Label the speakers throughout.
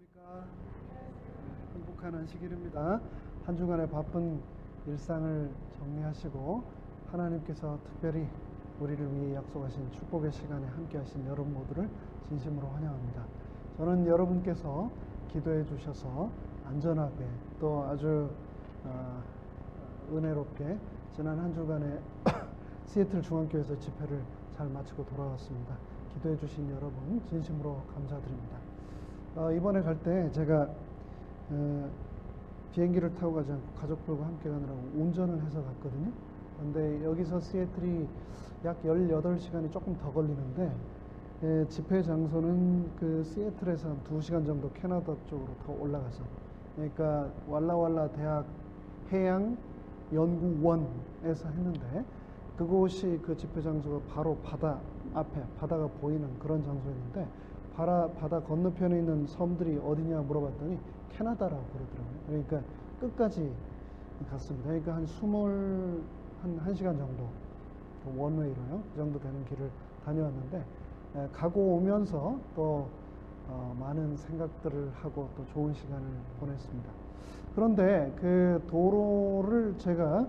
Speaker 1: 안녕하십니까. 행복한 안식일입니다. 한 주간의 바쁜 일상을 정리하시고 하나님께서 특별히 우리를 위해 약속하신 축복의 시간에 함께 하신 여러분 모두를 진심으로 환영합니다. 저는 여러분께서 기도해 주셔서 안전하게 또 아주 은혜롭게 지난 한 주간에 시애틀 중앙교회에서 집회를 잘 마치고 돌아왔습니다. 기도해 주신 여러분 진심으로 감사드립니다. 이번에 갈 때 제가 비행기를 타고 가지 않고 가족들과 함께 가느라고 운전을 해서 갔거든요. 그런데 여기서 시애틀이 약 18시간이 조금 더 걸리는데 집회 장소는 그 시애틀에서 한 2시간 정도 캐나다 쪽으로 더 올라가서, 그러니까 왈라왈라 대학 해양 연구원에서 했는데, 그곳이 그 집회 장소가 바로 바다 앞에 바다가 보이는 그런 장소였는데, 바다 건너편에 있는 섬들이 어디냐 물어봤더니 캐나다라고 그러더라고요. 그러니까 끝까지 갔습니다. 그러니까 한 1시간 정도 원웨이로요, 그 정도 되는 길을 다녀왔는데, 가고 오면서 또 많은 생각들을 하고 또 좋은 시간을 보냈습니다. 그런데 그 도로를 제가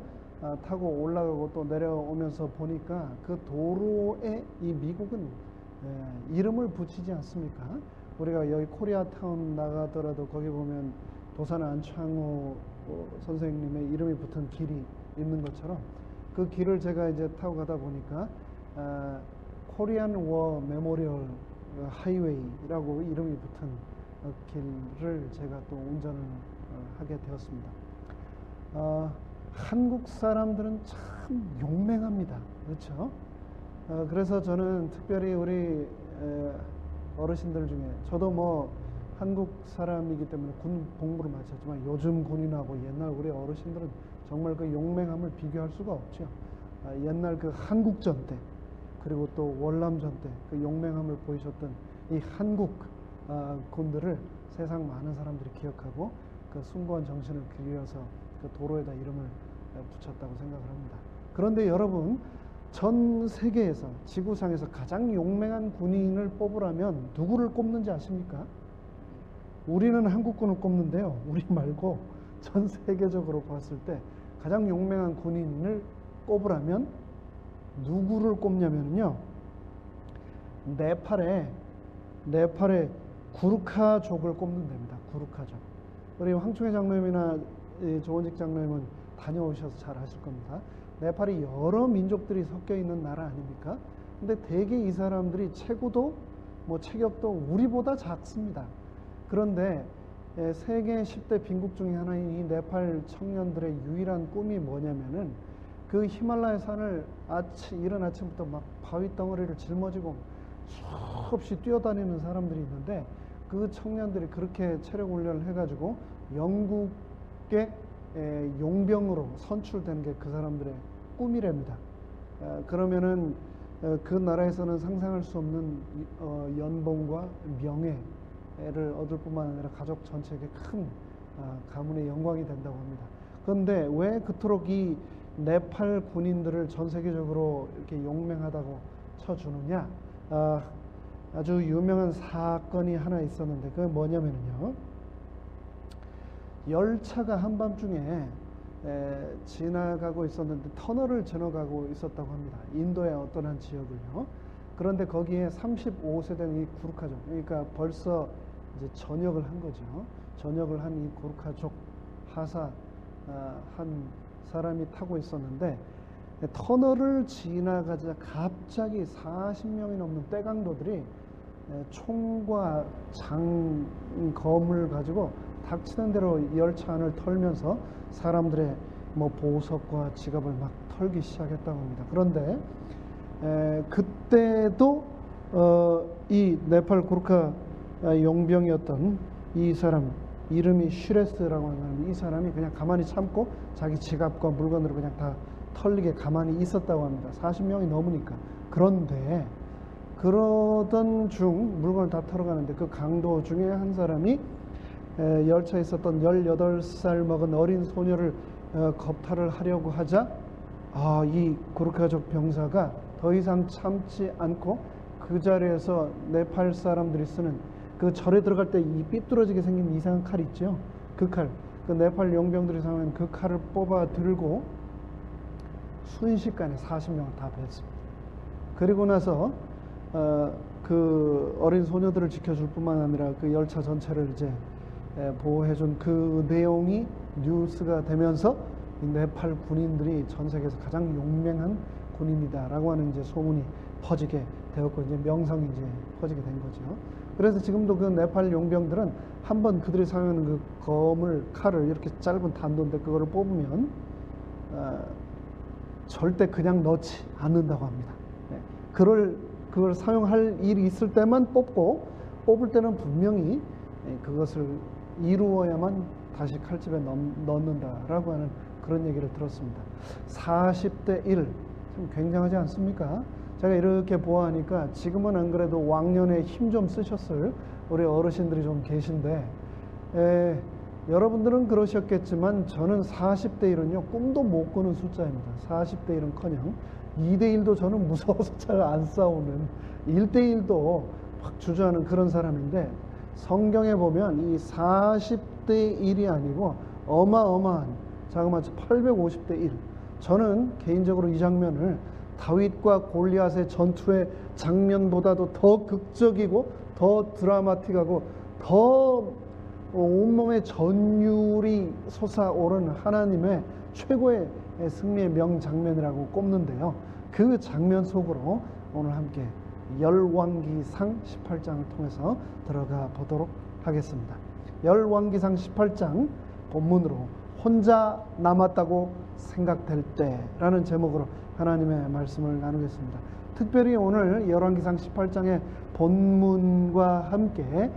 Speaker 1: 타고 올라가고 또 내려오면서 보니까 그 도로에 이 미국은 이름을 붙이지 않습니까? 우리가 여기 코리아타운 나가더라도 거기 보면 도산 안창호 선생님의 이름이 붙은 길이 있는 것처럼 그 길을 제가 이제 타고 가다 보니까 코리안 워 메모리얼 하이웨이라고 이름이 붙은 길을 제가 또 운전을 하게 되었습니다. 한국 사람들은 참 용맹합니다. 그렇죠? 그래서 저는 특별히 우리 어르신들 중에, 저도 뭐 한국 사람이기 때문에 군 복무를 마쳤지만 요즘 군인하고 옛날 우리 어르신들은 정말 그 용맹함을 비교할 수가 없죠. 옛날 그 한국전 때, 그리고 또 월남전 때 그 용맹함을 보이셨던 이 한국 군들을 세상 많은 사람들이 기억하고 그 숭고한 정신을 기려서 그 도로에다 이름을 붙였다고 생각을 합니다. 그런데 여러분, 전 세계에서, 지구상에서 가장 용맹한 군인을 뽑으라면 누구를 꼽는지 아십니까? 우리는 한국군을 꼽는데요, 우리 말고 전 세계적으로 봤을 때 가장 용맹한 군인을 꼽으라면 누구를 꼽냐면요, 네팔의 구르카족을 꼽는 데입니다. 구르카족. 우리 황충혜 장로님이나 조원직 장로님은 다녀오셔서 잘 아실 겁니다. 네팔이 여러 민족들이 섞여 있는 나라 아닙니까? 근데 대개 이 사람들이 체구도 뭐 체격도 우리보다 작습니다. 그런데 세계 10대 빈국 중에 하나인 이 네팔 청년들의 유일한 꿈이 뭐냐면은 그 히말라야 산을 이른 아침부터 막 바위 덩어리를 짊어지고 수없이 뛰어다니는 사람들이 있는데, 그 청년들이 그렇게 체력 훈련을 해가지고 영국의 용병으로 선출된 게 그 사람들의 꿈이랍니다. 그러면은 그 나라에서는 상상할 수 없는 연봉과 명예를 얻을 뿐만 아니라 가족 전체에게 큰 가문의 영광이 된다고 합니다. 그런데 왜 그토록 이 네팔 군인들을 전 세계적으로 이렇게 용맹하다고 쳐주느냐? 아주 유명한 사건이 하나 있었는데, 그게 뭐냐면요, 열차가 한밤중에 지나가고 있었는데 터널을 지나가고 있었다고 합니다. 인도의 어떤 한 지역을요. 그런데 거기에 35세 된 이 구르카족, 그러니까 벌써 이제 전역을 한 거죠. 전역을 한 이 구르카족 하사 한 사람이 타고 있었는데, 터널을 지나가자 갑자기 40명이 넘는 떼강도들이 총과 검을 가지고 닥치는 대로 열차 안을 털면서 사람들의 뭐 보석과 지갑을 막 털기 시작했다고 합니다. 그런데 그때도 이 네팔 구르카 용병이었던 이 사람, 이름이 슈레스라고 하는 이 사람이 그냥 가만히 참고 자기 지갑과 물건으로 그냥 다 털리게 가만히 있었다고 합니다. 40명이 넘으니까. 그런데 그러던 중 물건을 다 털어가는데 그 강도 중에 한 사람이 열차에 있었던 18살 먹은 어린 소녀를 겁탈을 하려고 하자 이 구르카족 병사가 더 이상 참지 않고 그 자리에서 네팔 사람들이 쓰는 그 절에 들어갈 때 이 삐뚤어지게 생긴 이상한 칼 있죠. 그 칼, 그 네팔 용병들이 사용한 그 칼을 뽑아 들고 순식간에 40명을 다 뱄습니다. 그리고 나서 그 어린 소녀들을 지켜줄 뿐만 아니라 그 열차 전체를 이제 보호해준 그 내용이 뉴스가 되면서 이 네팔 군인들이 전 세계에서 가장 용맹한 군인이다라고 하는 이제 소문이 퍼지게 되었고 이제 명성이 이제 퍼지게 된 거죠. 그래서 지금도 그 네팔 용병들은 한번 그들이 사용하는 그 칼을 이렇게 짧은 단도인데 그거를 뽑으면 절대 그냥 넣지 않는다고 합니다. 네. 그걸 사용할 일이 있을 때만 뽑고 뽑을 때는 분명히 그것을 이루어야만 다시 칼집에 넣는다라고 하는 그런 얘기를 들었습니다. 40대 1, 참 굉장하지 않습니까? 제가 이렇게 보아하니까 지금은 안 그래도 왕년에 힘 좀 쓰셨을 우리 어르신들이 좀 계신데 여러분들은 그러셨겠지만 저는 40대 1은요 꿈도 못 꾸는 숫자입니다. 40대 1은커녕 2대 1도 저는 무서워서 잘 안 싸우는 1대 1도 확 주저하는 그런 사람인데 성경에 보면 이 40대 1이 아니고 어마어마한 자그마치 850대 1. 저는 개인적으로 이 장면을 다윗과 골리앗의 전투의 장면보다도 더 극적이고 더 드라마틱하고 더 온몸에 전율이 솟아오르는 하나님의 최고의 승리의 명장면이라고 꼽는데요. 그 장면 속으로 오늘 함께 열왕기상 18장을 통해서 들어가 보도록 하겠습니다. 열왕기상 18장 본문으로 혼자 남았다고 생각될 때라는 제목으로 하나님의 말씀을 나누겠습니다. 특별히 오늘 열왕기상 18장의 본문과 함께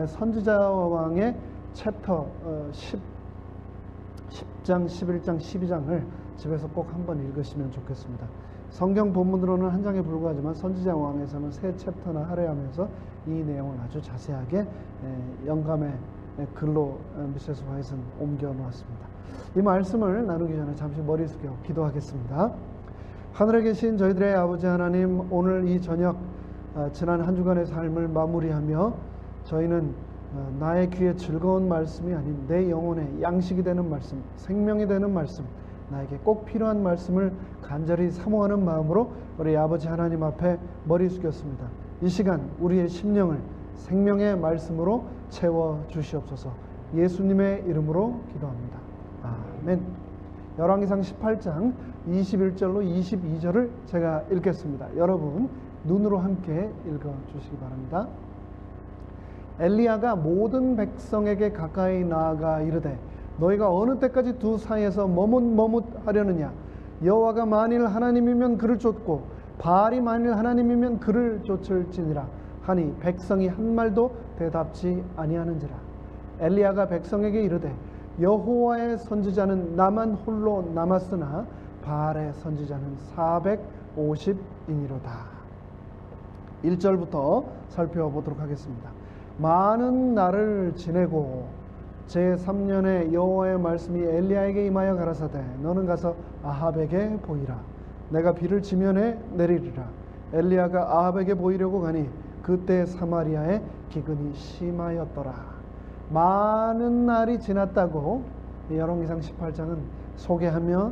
Speaker 1: 선지자 왕의 챕터 10장, 11장, 12장을 집에서 꼭 한번 읽으시면 좋겠습니다. 성경 본문으로는 한 장에 불과하지만 선지자 왕에서는 세 챕터나 할애하면서 이 내용을 아주 자세하게 영감의 글로 미세스 화이트는 옮겨 놓았습니다. 이 말씀을 나누기 전에 잠시 머리 숙여 기도하겠습니다. 하늘에 계신 저희들의 아버지 하나님, 오늘 이 저녁 지난 한 주간의 삶을 마무리하며 저희는 나의 귀에 즐거운 말씀이 아닌 내 영혼에 양식이 되는 말씀, 생명이 되는 말씀, 나에게 꼭 필요한 말씀을 간절히 사모하는 마음으로 우리 아버지 하나님 앞에 머리 숙였습니다. 이 시간 우리의 심령을 생명의 말씀으로 채워 주시옵소서. 예수님의 이름으로 기도합니다. 아멘. 열왕기상 18장 21절로 22절을 제가 읽겠습니다. 여러분 눈으로 함께 읽어주시기 바랍니다. 엘리야가 모든 백성에게 가까이 나아가 이르되 너희가 어느 때까지 두 사이에서 머뭇머뭇하려느냐. 여호와가 만일 하나님이면 그를 쫓고 바알이 만일 하나님이면 그를 쫓을지니라 하니 백성이 한 말도 대답지 아니하는지라. 엘리야가 백성에게 이르되 여호와의 선지자는 나만 홀로 남았으나 바알의 선지자는 450인이로다. 1절부터 살펴보도록 하겠습니다. 많은 날을 지내고 제3년에 여호와의 말씀이 엘리야에게 임하여 가라사대 너는 가서 아합에게 보이라. 내가 비를 지면에 내리리라. 엘리야가 아합에게 보이려고 가니 그때 사마리아에 기근이 심하였더라. 많은 날이 지났다고 열왕기상 18장은 소개하며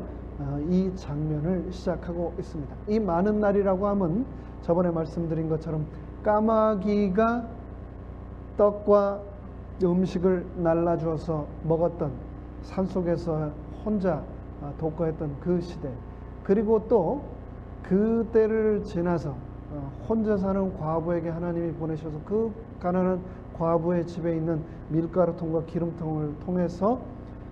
Speaker 1: 이 장면을 시작하고 있습니다. 이 많은 날이라고 하면 저번에 말씀드린 것처럼 까마귀가 떡과 음식을 날라주어서 먹었던 산속에서 혼자 독거했던 그 시대, 그리고 또 그때를 지나서 혼자 사는 과부에게 하나님이 보내셔서 그 가난한 과부의 집에 있는 밀가루통과 기름통을 통해서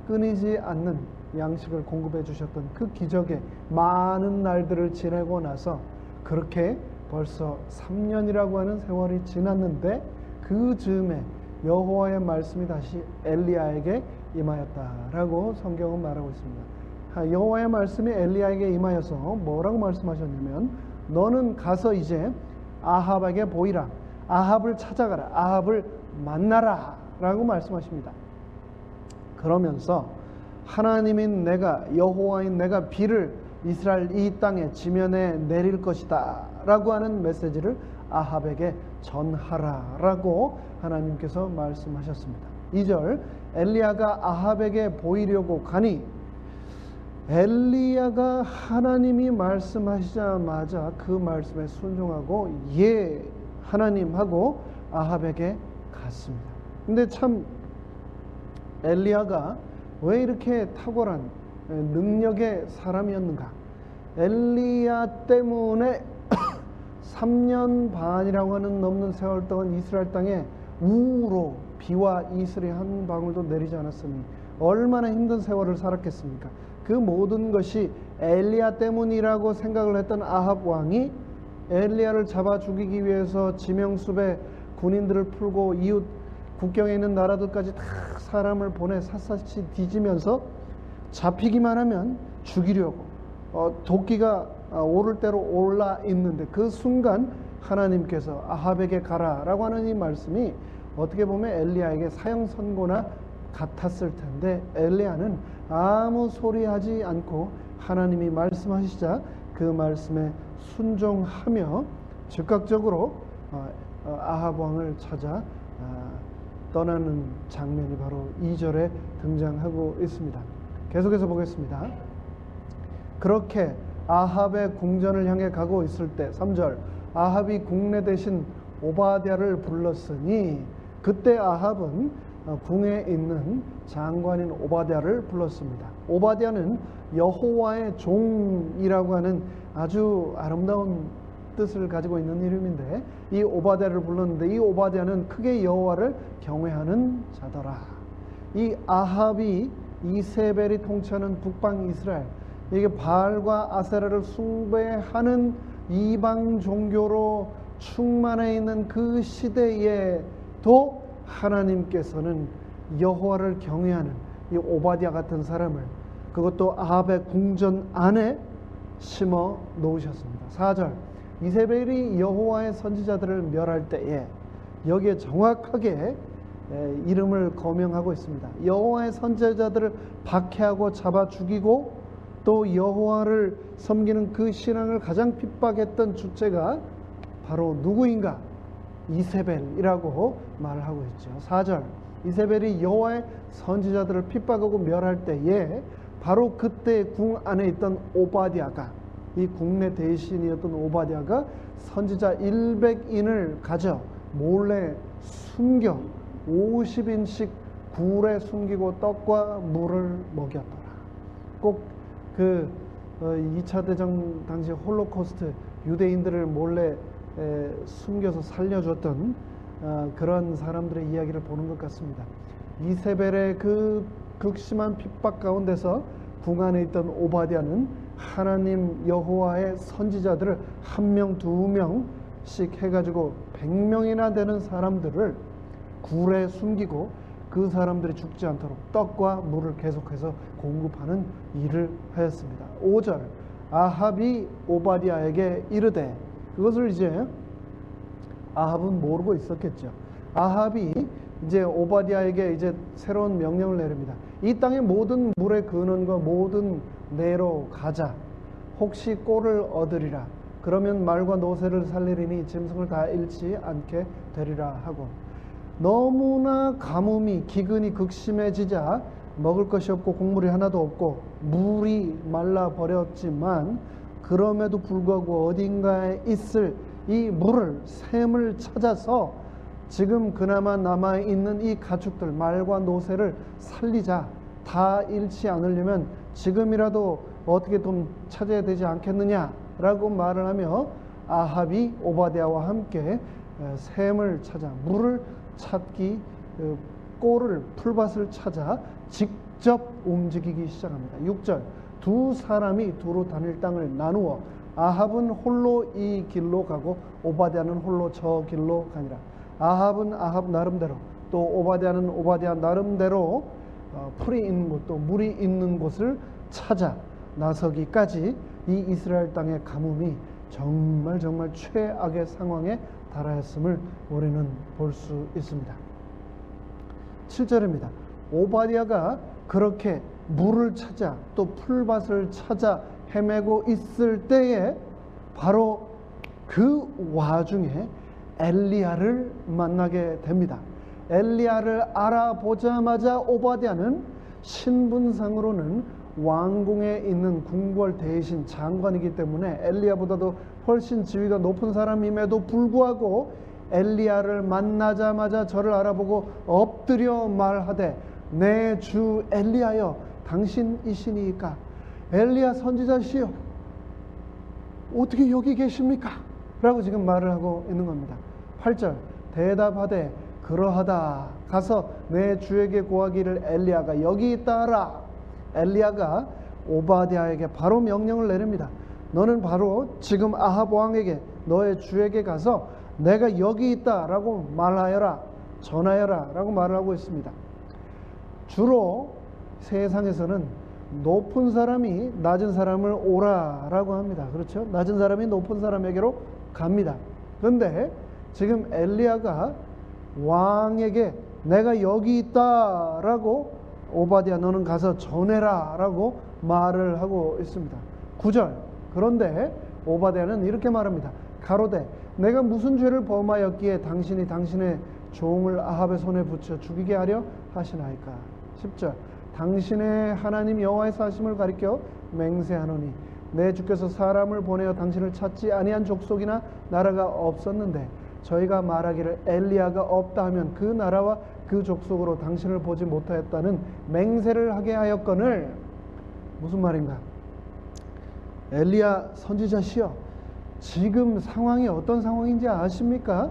Speaker 1: 끊이지 않는 양식을 공급해 주셨던 그 기적의 많은 날들을 지내고 나서 그렇게 벌써 3년이라고 하는 세월이 지났는데 그 즈음에 여호와의 말씀이 다시 엘리야에게 임하였다라고 성경은 말하고 있습니다. 여호와의 말씀이 엘리야에게 임하여서 뭐라고 말씀하셨냐면 너는 가서 이제 아합에게 보이라. 아합을 찾아가라. 아합을 만나라 라고 말씀하십니다. 그러면서 하나님인 내가, 여호와인 내가 비를 이스라엘 이 땅에 지면에 내릴 것이다 라고 하는 메시지를 아합에게 전하라라고 하나님께서 말씀하셨습니다. 2절, 엘리야가 아합에게 보이려고 가니 엘리야가 하나님이 말씀하시자마자 그 말씀에 순종하고 예 하나님 하고 아합에게 갔습니다. 근데 참 엘리야가 왜 이렇게 탁월한 능력의 사람이었는가? 엘리야 때문에 3년 반이라고 하는 넘는 세월 동안 이스라엘 땅에 우로 비와 이슬이 한 방울도 내리지 않았으니 얼마나 힘든 세월을 살았겠습니까? 그 모든 것이 엘리야 때문이라고 생각을 했던 아합 왕이 엘리야를 잡아 죽이기 위해서 지명수배 군인들을 풀고 이웃 국경에 있는 나라들까지 다 사람을 보내 샅샅이 뒤지면서 잡히기만 하면 죽이려고 도끼가 오를 대로 올라 있는데 그 순간 하나님께서 아합에게 가라라고 하는 이 말씀이 어떻게 보면 엘리야에게 사형 선고나 같았을 텐데 엘리야는 아무 소리하지 않고 하나님이 말씀하시자 그 말씀에 순종하며 즉각적으로 아합 왕을 찾아 떠나는 장면이 바로 2절에 등장하고 있습니다. 계속해서 보겠습니다. 그렇게 아합의 궁전을 향해 가고 있을 때 3절, 아합이 국내 대신 오바댜를 불렀으니 그때 아합은 궁에 있는 장관인 오바댜를 불렀습니다. 오바댜는 여호와의 종이라고 하는 아주 아름다운 뜻을 가지고 있는 이름인데 이 오바댜를 불렀는데 이 오바댜는 크게 여호와를 경외하는 자더라. 이 아합이 이세벨이 통치하는 북방 이스라엘, 이게 바알과 아세라를 숭배하는 이방 종교로 충만해 있는 그 시대에도 하나님께서는 여호와를 경외하는 이 오바댜 같은 사람을 그것도 아합의 궁전 안에 심어 놓으셨습니다. 4절, 이세벨이 여호와의 선지자들을 멸할 때에 여기에 정확하게 이름을 거명하고 있습니다. 여호와의 선지자들을 박해하고 잡아 죽이고 또 여호와를 섬기는 그 신앙을 가장 핍박했던 주체가 바로 누구인가? 이세벨이라고 말을 하고 있죠. 4절, 이세벨이 여호와의 선지자들을 핍박하고 멸할 때에 바로 그때 궁 안에 있던 오바댜가, 이 국내 대신이었던 오바댜가 선지자 100인을 가져 몰래 숨겨 50인씩 굴에 숨기고 떡과 물을 먹였더라. 꼭 그 2차 대전 당시 홀로코스트 유대인들을 몰래 숨겨서 살려줬던 그런 사람들의 이야기를 보는 것 같습니다. 이세벨의 그 극심한 핍박 가운데서 궁 안에 있던 오바댜는 하나님 여호와의 선지자들을 1명, 2명씩 해가지고 100명이나 되는 사람들을 굴에 숨기고 그 사람들이 죽지 않도록 떡과 물을 계속해서 공급하는 일을 하였습니다. 5절, 아합이 오바댜에게 이르되, 그것을 이제 아합은 모르고 있었겠죠. 아합이 이제 오바댜에게 이제 새로운 명령을 내립니다. 이 땅의 모든 물의 근원과 모든 내로 가자. 혹시 꼴을 얻으리라. 그러면 말과 노새를 살리리니 짐승을 다 잃지 않게 되리라 하고, 너무나 가뭄이 기근이 극심해지자 먹을 것이 없고 곡물이 하나도 없고 물이 말라 버렸지만 그럼에도 불구하고 어딘가에 있을 이 물을, 샘을 찾아서 지금 그나마 남아있는 이 가축들, 말과 노새를 살리자. 다 잃지 않으려면 지금이라도 어떻게 좀 찾아야 되지 않겠느냐라고 말을 하며 아합이 오바댜와 함께 샘을 찾아 물을 찾기, 꼴을, 풀밭을 찾아 직접 움직이기 시작합니다. 6절, 두 사람이 두루 다닐 땅을 나누어 아합은 홀로 이 길로 가고 오바댜는 홀로 저 길로 가니라. 아합은 아합 나름대로, 또 오바댜는 오바댜 나름대로 풀이 있는 곳, 또 물이 있는 곳을 찾아 나서기까지 이 이스라엘 땅의 가뭄이 정말 최악의 상황에 달하였음을 우리는 볼 수 있습니다. 7절입니다. 오바댜가 그렇게 물을 찾아 또 풀밭을 찾아 헤매고 있을 때에 바로 그 와중에 엘리야를 만나게 됩니다. 엘리야를 알아보자마자 오바댜는 신분상으로는 왕궁에 있는 궁궐 대신 장관이기 때문에 엘리야보다도 훨씬 지위가 높은 사람임에도 불구하고 엘리야를 만나자마자 저를 알아보고 엎드려 말하되 내 주 엘리야여 당신이시니까 엘리야 선지자시여 어떻게 여기 계십니까? 라고 지금 말을 하고 있는 겁니다. 8절 대답하되 그러하다 가서 내 주에게 고하기를 엘리야가 여기 있다 하라. 엘리야가 오바댜에게 바로 명령을 내립니다. 너는 바로 지금 아합 왕에게 너의 주에게 가서 내가 여기 있다 라고 말하여라, 전하여라 라고 말을 하고 있습니다. 주로 세상에서는 높은 사람이 낮은 사람을 오라 라고 합니다. 그렇죠? 낮은 사람이 높은 사람에게로 갑니다. 그런데 지금 엘리야가 왕에게 내가 여기 있다 라고 오바댜 너는 가서 전해라 라고 말을 하고 있습니다. 9절 그런데 오바댜는 이렇게 말합니다. 가로되 내가 무슨 죄를 범하였기에 당신이 당신의 종을 아합의 손에 붙여 죽이게 하려 하시나이까. 10절 당신의 하나님 여호와의 사심을 가리켜 맹세하노니 내 주께서 사람을 보내어 당신을 찾지 아니한 족속이나 나라가 없었는데 저희가 말하기를 엘리야가 없다 하면 그 나라와 그 족속으로 당신을 보지 못하였다는 맹세를 하게 하였거늘. 무슨 말인가? 엘리야 선지자시여 지금 상황이 어떤 상황인지 아십니까?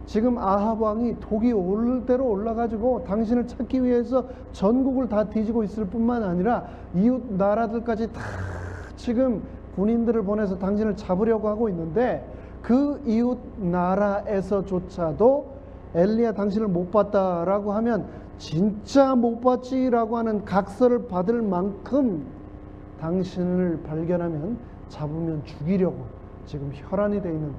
Speaker 1: 지금 아합 왕이 독이 오를 대로 올라가지고 당신을 찾기 위해서 전국을 다 뒤지고 있을 뿐만 아니라 이웃 나라들까지 다 지금 군인들을 보내서 당신을 잡으려고 하고 있는데 그 이웃 나라에서조차도 엘리야 당신을 못 봤다라고 하면 진짜 못 봤지라고 하는 각서를 받을 만큼 당신을 발견하면 잡으면 죽이려고 지금 혈안이 되어 있는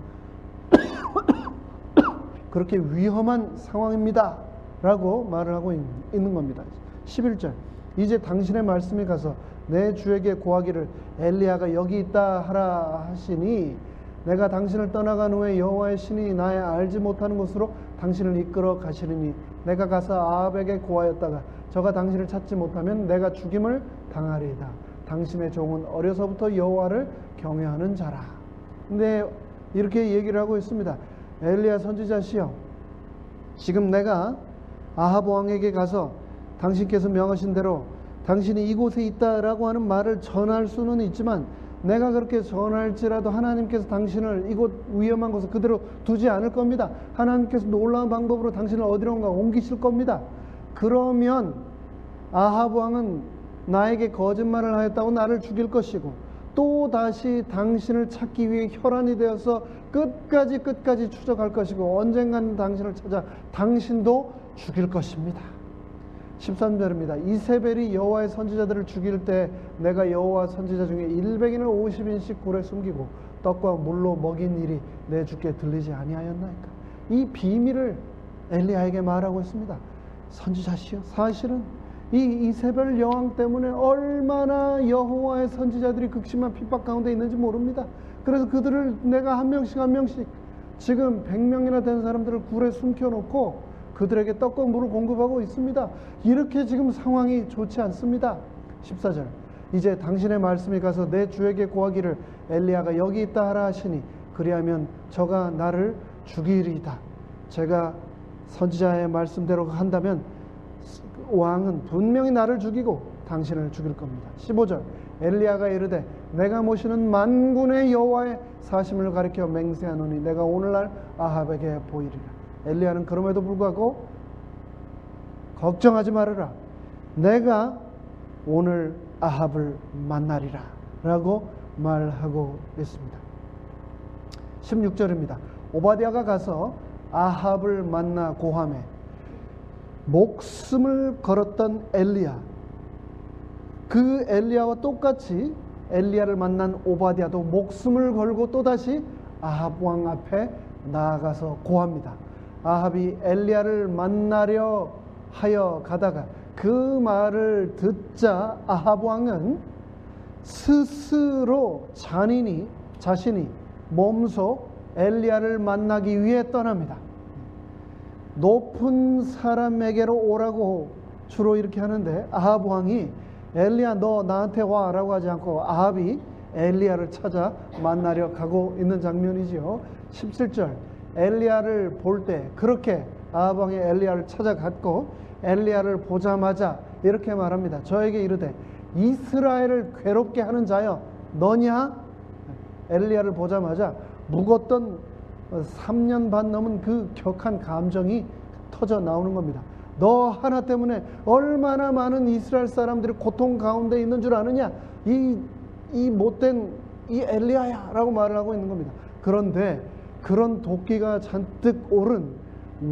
Speaker 1: 그렇게 위험한 상황입니다 라고 말을 하고 있는 겁니다. 11절 이제 당신의 말씀이 가서 내 주에게 고하기를 엘리야가 여기 있다 하라 하시니 내가 당신을 떠나간 후에 여호와의 신이 나의 알지 못하는 곳으로 당신을 이끌어 가시리니 내가 가서 아합에게 고하였다가 저가 당신을 찾지 못하면 내가 죽임을 당하리이다. 당신의 종은 어려서부터 여호와를 경외하는 자라. 근데 이렇게 얘기를 하고 있습니다. 엘리야 선지자시여 지금 내가 아합 왕에게 가서 당신께서 명하신 대로 당신이 이곳에 있다라고 하는 말을 전할 수는 있지만 내가 그렇게 전할지라도 하나님께서 당신을 이곳 위험한 곳에 그대로 두지 않을 겁니다. 하나님께서 놀라운 방법으로 당신을 어디론가 옮기실 겁니다. 그러면 아합 왕은 나에게 거짓말을 하였다고 나를 죽일 것이고 또 다시 당신을 찾기 위해 혈안이 되어서 끝까지 추적할 것이고 언젠가는 당신을 찾아 당신도 죽일 것입니다. 13절입니다. 이세벨이 여호와의 선지자들을 죽일 때 내가 여호와 선지자 중에 100인을 50인씩 굴에 숨기고 떡과 물로 먹인 일이 내 주께 들리지 아니하였나이까. 이 비밀을 엘리야에게 말하고 있습니다. 선지자시여 사실은 이 이세벨 여왕 때문에 얼마나 여호와의 선지자들이 극심한 핍박 가운데 있는지 모릅니다. 그래서 그들을 내가 한 명씩 지금 100명이나 되는 사람들을 굴에 숨겨놓고 그들에게 떡과 물을 공급하고 있습니다. 이렇게 지금 상황이 좋지 않습니다. 14절 이제 당신의 말씀이 가서 내 주에게 고하기를 엘리야가 여기 있다 하라 하시니 그리하면 저가 나를 죽이리이다. 제가 선지자의 말씀대로 한다면 왕은 분명히 나를 죽이고 당신을 죽일 겁니다. 15절 엘리야가 이르되 내가 모시는 만군의 여호와의 사심을 가리켜 맹세하노니 내가 오늘날 아합에게 보이리라. 엘리야는 그럼에도 불구하고 걱정하지 말아라. 내가 오늘 아합을 만나리라 라고 말하고 있습니다. 16절입니다. 오바댜가 가서 아합을 만나 고함해 목숨을 걸었던 엘리야, 그 엘리야와 똑같이 엘리야를 만난 오바댜도 목숨을 걸고 또다시 아합 왕 앞에 나아가서 고합니다. 아합이 엘리야를 만나려 하여 가다가 그 말을 듣자 아합 왕은 스스로 자신이 몸소 엘리야를 만나기 위해 떠납니다. 높은 사람에게로 오라고 주로 이렇게 하는데, 아합 왕이 엘리야 너 나한테 와 라고 하지 않고 아합이 엘리야를 찾아 만나려 가고 있는 장면이지요. 17절, 엘리야를 볼 때 그렇게 아합 왕이 엘리야를 찾아갔고 엘리야를 보자마자 이렇게 말합니다. 저에게 이르되 이스라엘을 괴롭게 하는 자여 너냐? 엘리야를 보자마자 묵었던 3년 반 넘은 그 격한 감정이 터져 나오는 겁니다. 너 하나 때문에 얼마나 많은 이스라엘 사람들이 고통 가운데 있는 줄 아느냐? 이 못된 이 엘리야야 라고 말을 하고 있는 겁니다. 그런데 그런 도끼가 잔뜩 오른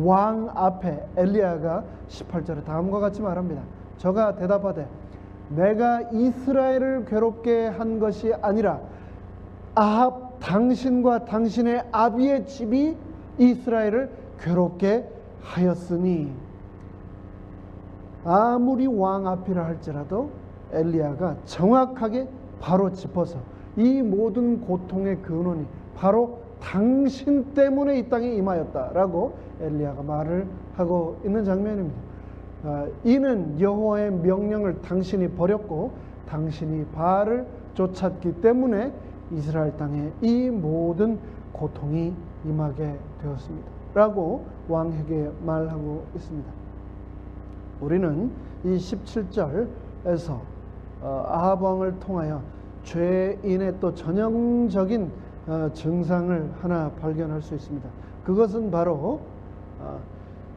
Speaker 1: 왕 앞에 엘리야가 18절에 다음과 같이 말합니다. 저가 대답하되 내가 이스라엘을 괴롭게 한 것이 아니라 아합 당신과 당신의 아비의 집이 이스라엘을 괴롭게 하였으니. 아무리 왕 앞이라 할지라도 엘리야가 정확하게 바로 짚어서 이 모든 고통의 근원이 바로 당신 때문에 이 땅에 임하였다라고 엘리야가 말을 하고 있는 장면입니다. 이는 여호와의 명령을 당신이 버렸고 당신이 바알을 쫓았기 때문에 이스라엘 땅에 이 모든 고통이 임하게 되었습니다 라고 왕에게 말하고 있습니다. 우리는 이 17절에서 아합 왕을 통하여 죄인의 또 전형적인 증상을 하나 발견할 수 있습니다. 그것은 바로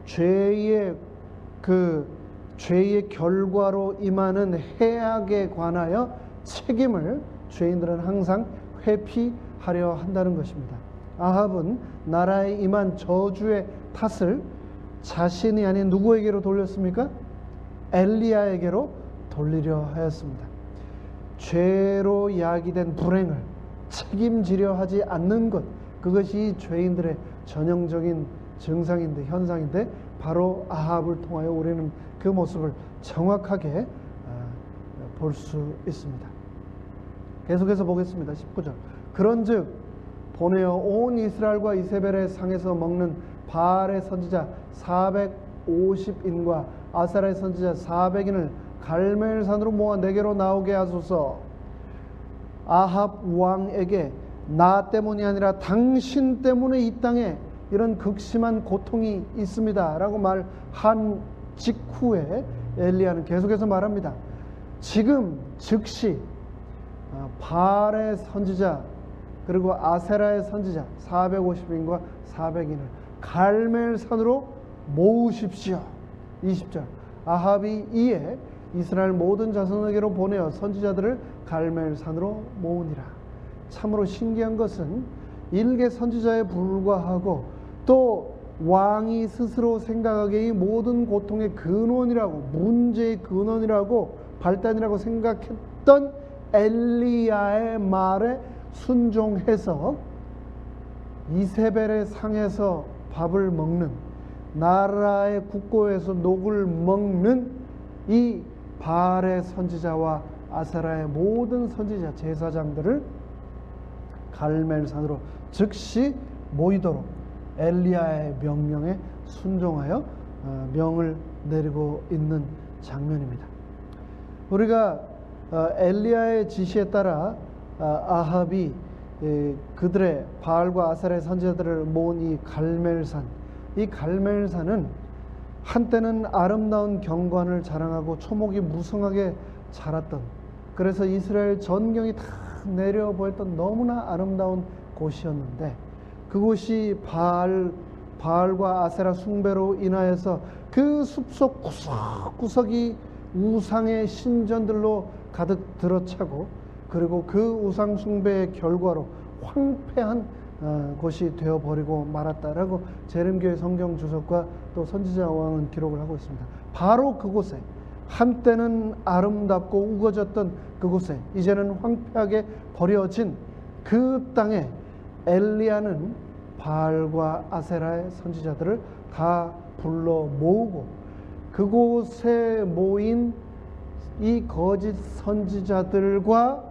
Speaker 1: 죄의 결과로 임하는 해악에 관하여 책임을 죄인들은 항상 회피하려 한다는 것입니다. 아합은 나라에 임한 저주의 탓을 자신이 아닌 누구에게로 돌렸습니까? 엘리야에게로 돌리려 하였습니다. 죄로 야기된 불행을 책임지려 하지 않는 것, 그것이 죄인들의 전형적인 증상인데, 현상인데, 바로 아합을 통하여 우리는 그 모습을 정확하게 볼 수 있습니다. 계속해서 보겠습니다. 19절. 그런즉 보내어 온 이스라엘과 이세벨의 상에서 먹는 바알의 선지자 450인과 아세라의 선지자 400인을 갈멜산으로 모아 내게로 나오게 하소서. 아합 왕에게 나 때문이 아니라 당신 때문에 이 땅에 이런 극심한 고통이 있습니다 라고 말한 직후에 엘리야는 계속해서 말합니다. 지금 즉시 바알의 선지자 그리고 아세라의 선지자 450인과 400인을 갈멜산으로 모으십시오. 20절. 아합이 이에 이스라엘 모든 자손에게로 보내어 선지자들을 갈멜산으로 모으니라. 참으로 신기한 것은 일개 선지자에 불과하고 또 왕이 스스로 생각하기에 이 모든 고통의 근원이라고, 문제의 근원이라고, 발단이라고 생각했던 엘리야의 말에 순종해서 이세벨의 상에서 밥을 먹는, 나라의 국고에서 녹을 먹는 이 바알의 선지자와 아세라의 모든 선지자, 제사장들을 갈멜산으로 즉시 모이도록 엘리야의 명령에 순종하여 명을 내리고 있는 장면입니다. 우리가 엘리야의 지시에 따라 아합이 그들의 바알과 아세라의 선지자들을 모은 이 갈멜산, 이 갈멜산은 한때는 아름다운 경관을 자랑하고 초목이 무성하게 자랐던, 그래서 이스라엘 전경이 다 내려 보였던 너무나 아름다운 곳이었는데, 그곳이 바알과 아세라 숭배로 인하여서 그 숲속 구석구석이 우상의 신전들로 가득 들어차고, 그리고 그 우상 숭배의 결과로 황폐한 곳이 되어버리고 말았다라고 제렘교회 성경 주석과 또 선지자 왕은 기록을 하고 있습니다. 바로 그곳에, 한때는 아름답고 우거졌던 그곳에 이제는 황폐하게 버려진 그 땅에 엘리야는 바알과 아세라의 선지자들을 다 불러 모으고, 그곳에 모인 이 거짓 선지자들과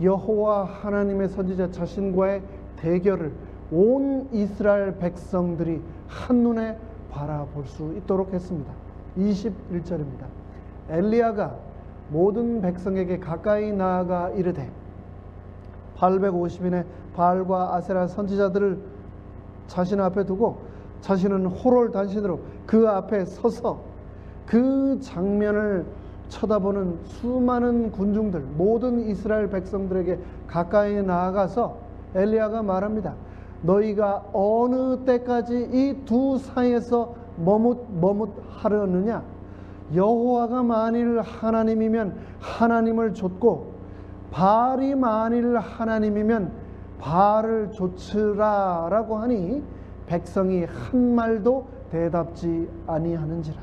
Speaker 1: 여호와 하나님의 선지자 자신과의 대결을 온 이스라엘 백성들이 한눈에 바라볼 수 있도록 했습니다. 21절입니다. 엘리야가 모든 백성에게 가까이 나아가 이르되 850인의 바알과 아세라 선지자들을 자신 앞에 두고 자신은 호롤 단신으로 그 앞에 서서 그 장면을 쳐다보는 수많은 군중들, 모든 이스라엘 백성들에게 가까이 나아가서 엘리야가 말합니다. 너희가 어느 때까지 이 두 사이에서 머뭇하려느냐? 여호와가 만일 하나님이면 하나님을 좇고 바알이 만일 하나님이면 바알을 좇으라 라고 하니 백성이 한 말도 대답지 아니하는지라.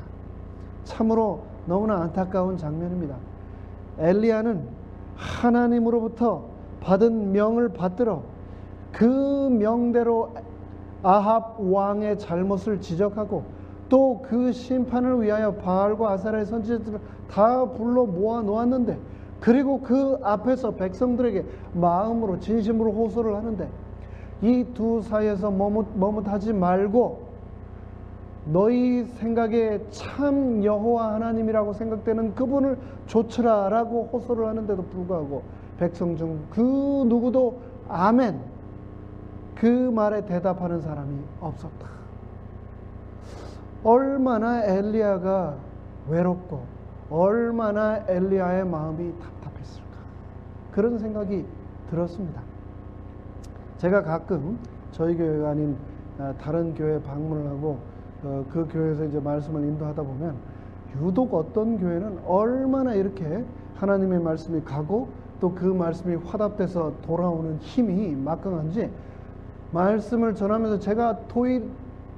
Speaker 1: 참으로 너무나 안타까운 장면입니다. 엘리야는 하나님으로부터 받은 명을 받들어 그 명대로 아합 왕의 잘못을 지적하고 또 그 심판을 위하여 바알과 아세라의 선지자들을 다 불러 모아 놓았는데, 그리고 그 앞에서 백성들에게 마음으로 진심으로 호소를 하는데, 이 두 사이에서 머뭇하지 말고 너희 생각에 참 여호와 하나님이라고 생각되는 그분을 좇으라 라고 호소를 하는데도 불구하고 백성 중 그 누구도 아멘, 그 말에 대답하는 사람이 없었다. 얼마나 엘리야가 외롭고 얼마나 엘리야의 마음이 답답했을까, 그런 생각이 들었습니다. 제가 가끔 저희 교회가 아닌 다른 교회 방문을 하고 그 교회에서 이제 말씀을 인도하다 보면 유독 어떤 교회는 얼마나 이렇게 하나님의 말씀이 가고 또 그 말씀이 화답돼서 돌아오는 힘이 막강한지, 말씀을 전하면서 제가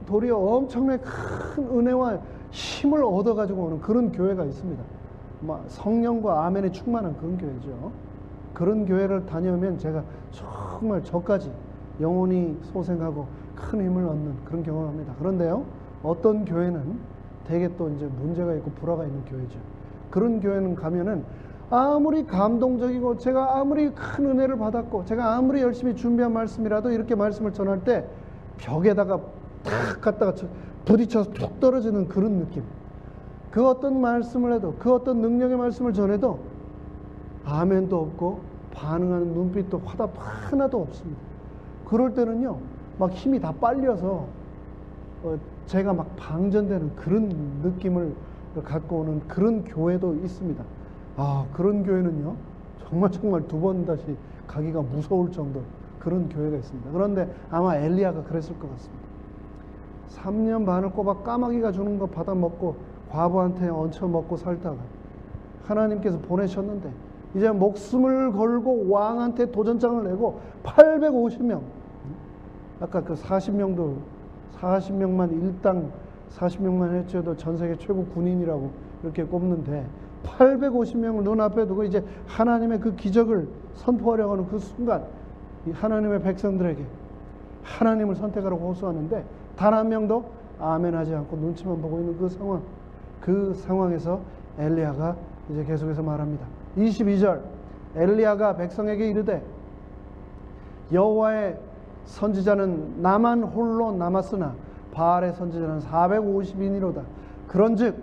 Speaker 1: 도리어 엄청나게 큰 은혜와 힘을 얻어가지고 오는 그런 교회가 있습니다. 성령과 아멘에 충만한 그런 교회죠. 그런 교회를 다녀오면 제가 정말 저까지 영혼이 소생하고 큰 힘을 얻는 그런 경험을 합니다. 그런데요, 어떤 교회는 되게 또 이제 문제가 있고 불화가 있는 교회죠. 그런 교회는 가면은 아무리 감동적이고 제가 아무리 큰 은혜를 받았고 제가 아무리 열심히 준비한 말씀이라도 이렇게 말씀을 전할 때 벽에다가 탁 갖다가 부딪혀서 툭 떨어지는 그런 느낌. 그 어떤 말씀을 해도, 그 어떤 능력의 말씀을 전해도 아멘도 없고 반응하는 눈빛도 화답 하나도 없습니다. 그럴 때는요, 막 힘이 다 빨려서 제가 막 방전되는 그런 느낌을 갖고 오는 그런 교회도 있습니다. 그런 교회는요, 정말 두 번 다시 가기가 무서울 정도 그런 교회가 있습니다. 그런데 아마 엘리야가 그랬을 것 같습니다. 3년 반을 꼬박 까마귀가 주는 거 받아 먹고 과부한테 얹혀 먹고 살다가 하나님께서 보내셨는데 이제 목숨을 걸고 왕한테 도전장을 내고 850명, 아까 그 40명만 일당 40명만 해쳐도 전 세계 최고 군인이라고 이렇게 꼽는데 850명을 눈앞에 두고 이제 하나님의 그 기적을 선포하려고 하는 그 순간, 이 하나님의 백성들에게 하나님을 선택하라고 호소하는데 단 한 명도 아멘하지 않고 눈치만 보고 있는 그 상황에서 엘리야가 이제 계속해서 말합니다. 22절, 엘리야가 백성에게 이르되 여호와의 선지자는 나만 홀로 남았으나 바알의 선지자는 450인이로다. 그런즉